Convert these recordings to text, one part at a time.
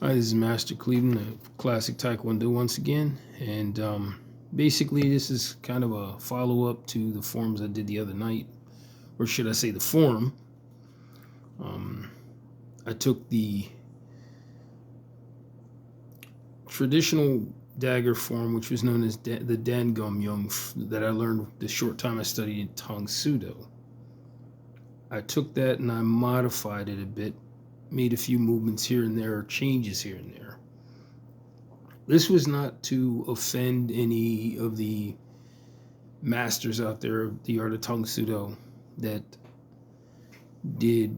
Hi, this is Master Cleveland of Classic Taekwondo once again, and basically this is kind of a follow-up to the forms I did the other night, or should I say the form. I took the traditional dagger form, which was known as the Dangum Young, that I learned the short time I studied in Tang Sudo. I took that and I modified it a bit, made a few movements here and there, changes here and there. This was not to offend any of the masters out there of the art of Tang Sudo that did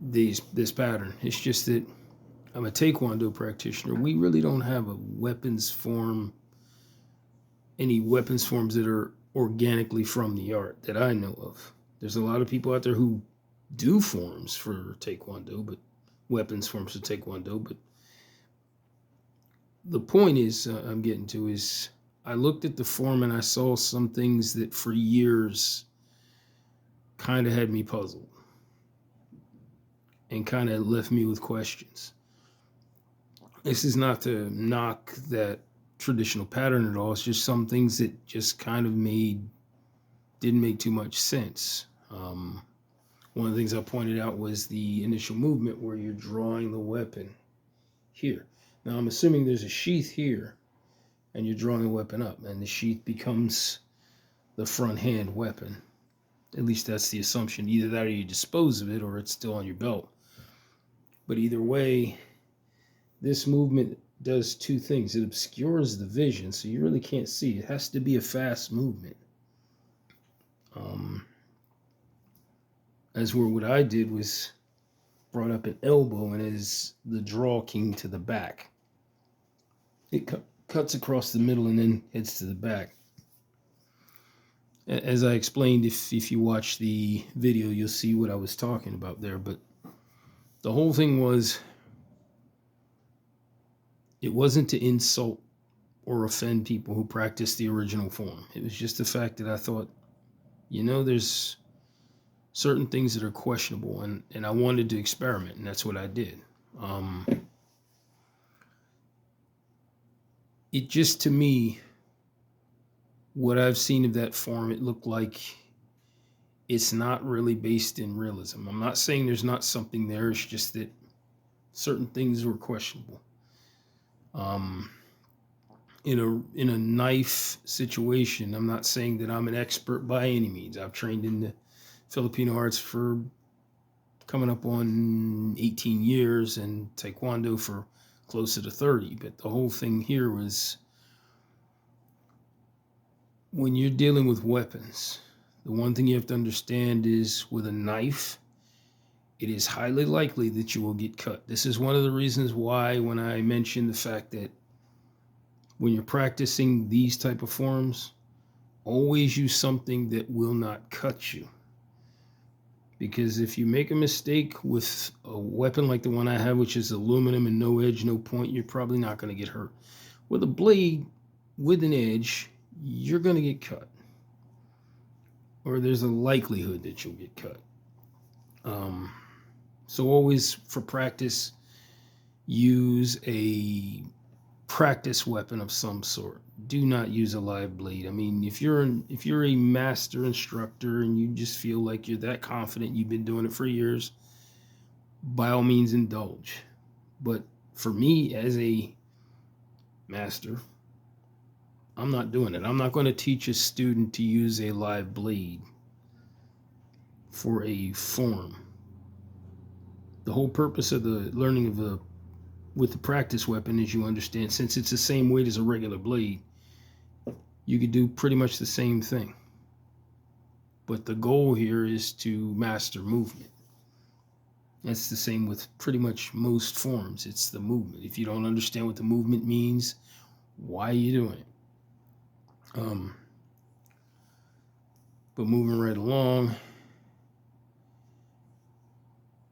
this pattern. It's just that I'm a Taekwondo practitioner. We really don't have a weapons form, any weapons forms that are organically from the art that I know of. There's a lot of people out there who do forms for Taekwondo, but weapons forms for Taekwondo. But the point is, I'm getting to is, I looked at the form and I saw some things that for years kind of had me puzzled and kind of left me with questions. This is not to knock that traditional pattern at all. It's just some things that just kind of didn't make too much sense. One of the things I pointed out was the initial movement where you're drawing the weapon here. Now I'm assuming there's a sheath here and you're drawing the weapon up and the sheath becomes the front hand weapon. At least that's the assumption. Either that or you dispose of it or it's still on your belt. But either way, this movement does two things. It obscures the vision, so you really can't see. It has to be a fast movement. As where what I did was brought up an elbow and is the draw king to the back. It cuts across the middle and then heads to the back. As I explained, if you watch the video, you'll see what I was talking about there. But the whole thing was, it wasn't to insult or offend people who practice the original form. It was just the fact that I thought, there's certain things that are questionable, and I wanted to experiment, and that's what I did. It just, to me, what I've seen of that form, it looked like it's not really based in realism. I'm not saying there's not something there. It's just that certain things were questionable. In a knife situation, I'm not saying that I'm an expert by any means. I've trained in the Filipino arts for coming up on 18 years and Taekwondo for closer to 30. But the whole thing here was, when you're dealing with weapons, the one thing you have to understand is with a knife, it is highly likely that you will get cut. This is one of the reasons why when I mentioned the fact that when you're practicing these type of forms, always use something that will not cut you. Because if you make a mistake with a weapon like the one I have, which is aluminum and no edge, no point, you're probably not going to get hurt. With a blade with an edge, you're going to get cut. Or there's a likelihood that you'll get cut. So always, for practice, use a practice weapon of some sort. Do not use a live blade. I mean, if you're a master instructor and you just feel like you're that confident, you've been doing it for years, by all means indulge. But for me as a master, I'm not doing it. I'm not going to teach a student to use a live blade for a form. The whole purpose of the learning of with the practice weapon is, you understand, since it's the same weight as a regular blade, you could do pretty much the same thing. But the goal here is to master movement. That's the same with pretty much most forms. It's the movement. If you don't understand what the movement means, why are you doing it? But moving right along,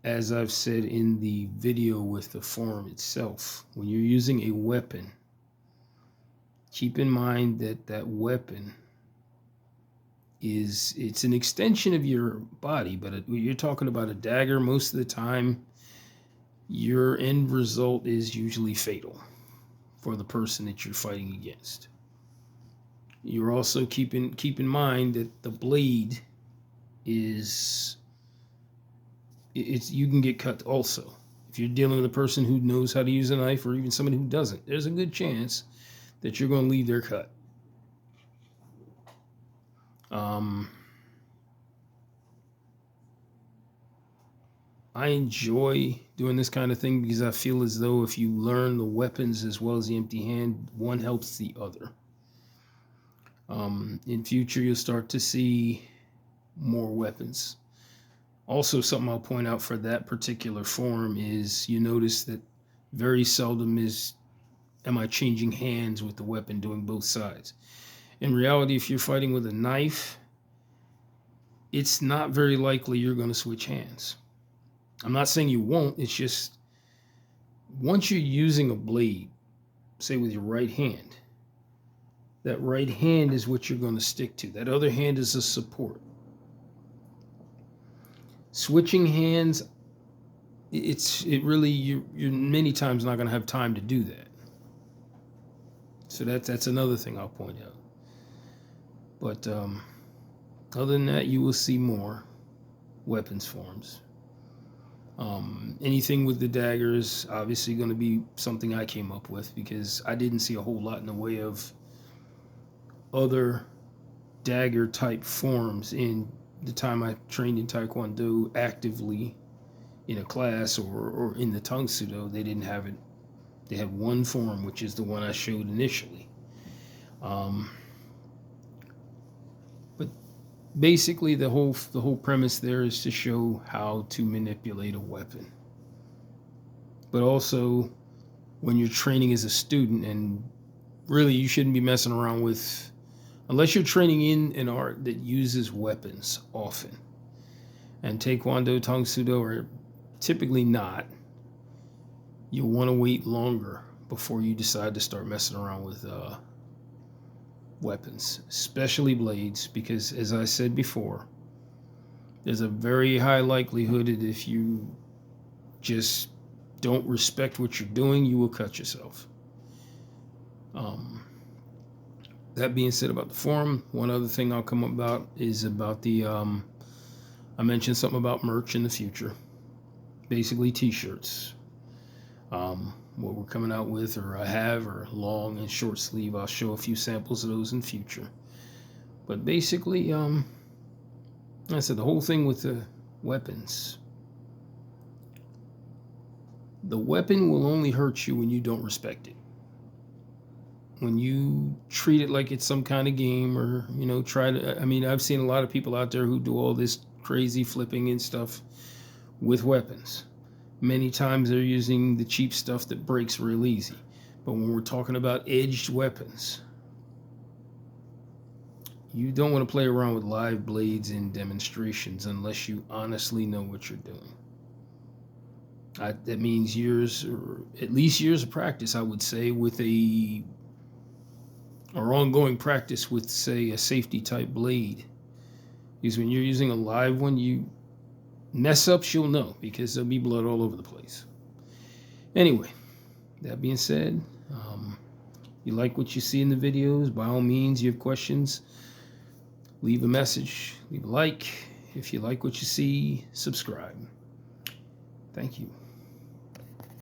as I've said in the video with the form itself, when you're using a weapon, keep in mind that that weapon it's an extension of your body. But you're talking about a dagger, most of the time your end result is usually fatal for the person that you're fighting against. You're also keep in mind that the blade is you can get cut also. If you're dealing with a person who knows how to use a knife, or even somebody who doesn't, there's a good chance that you're going to leave their cut. I enjoy doing this kind of thing because I feel as though if you learn the weapons as well as the empty hand, one helps the other. In future, you'll start to see more weapons. Also, something I'll point out for that particular form is you notice that very seldom am I changing hands with the weapon, doing both sides. In reality, if you're fighting with a knife, it's not very likely you're going to switch hands. I'm not saying you won't, it's just once you're using a blade, say with your right hand, that right hand is what you're going to stick to. That other hand is a support. Switching hands, you're many times not going to have time to do that. So that's another thing I'll point out. But other than that, you will see more weapons forms. Anything with the dagger is obviously going to be something I came up with because I didn't see a whole lot in the way of other dagger type forms in the time I trained in Taekwondo actively in a class or in the Tangsudo. They didn't have it. They had one form, which is the one I showed initially. But basically the whole premise there is to show how to manipulate a weapon. But also when you're training as a student, and really you shouldn't be messing around with, unless you're training in an art that uses weapons often. And Taekwondo, Tangsudo are typically not. You'll want to wait longer before you decide to start messing around with weapons, especially blades, because as I said before, there's a very high likelihood that if you just don't respect what you're doing, you will cut yourself. That being said about the forum, one other thing I'll come about is about the, I mentioned something about merch in the future, basically t-shirts. What we're coming out with, or I have, or long and short sleeve. I'll show a few samples of those in future. But basically, like I said, the whole thing with the weapons. The weapon will only hurt you when you don't respect it. When you treat it like it's some kind of game, or, I've seen a lot of people out there who do all this crazy flipping and stuff with weapons. Many times they're using the cheap stuff that breaks real easy. But when we're talking about edged weapons, you don't want to play around with live blades in demonstrations unless you honestly know what you're doing. That means years, or at least years of practice, I would say, or ongoing practice with, say, a safety type blade. Because when you're using a live one, mess ups, you'll know, because there'll be blood all over the place. Anyway, that being said, you like what you see in the videos, by all means, you have questions, leave a message, leave a like. If you like what you see, subscribe. Thank you.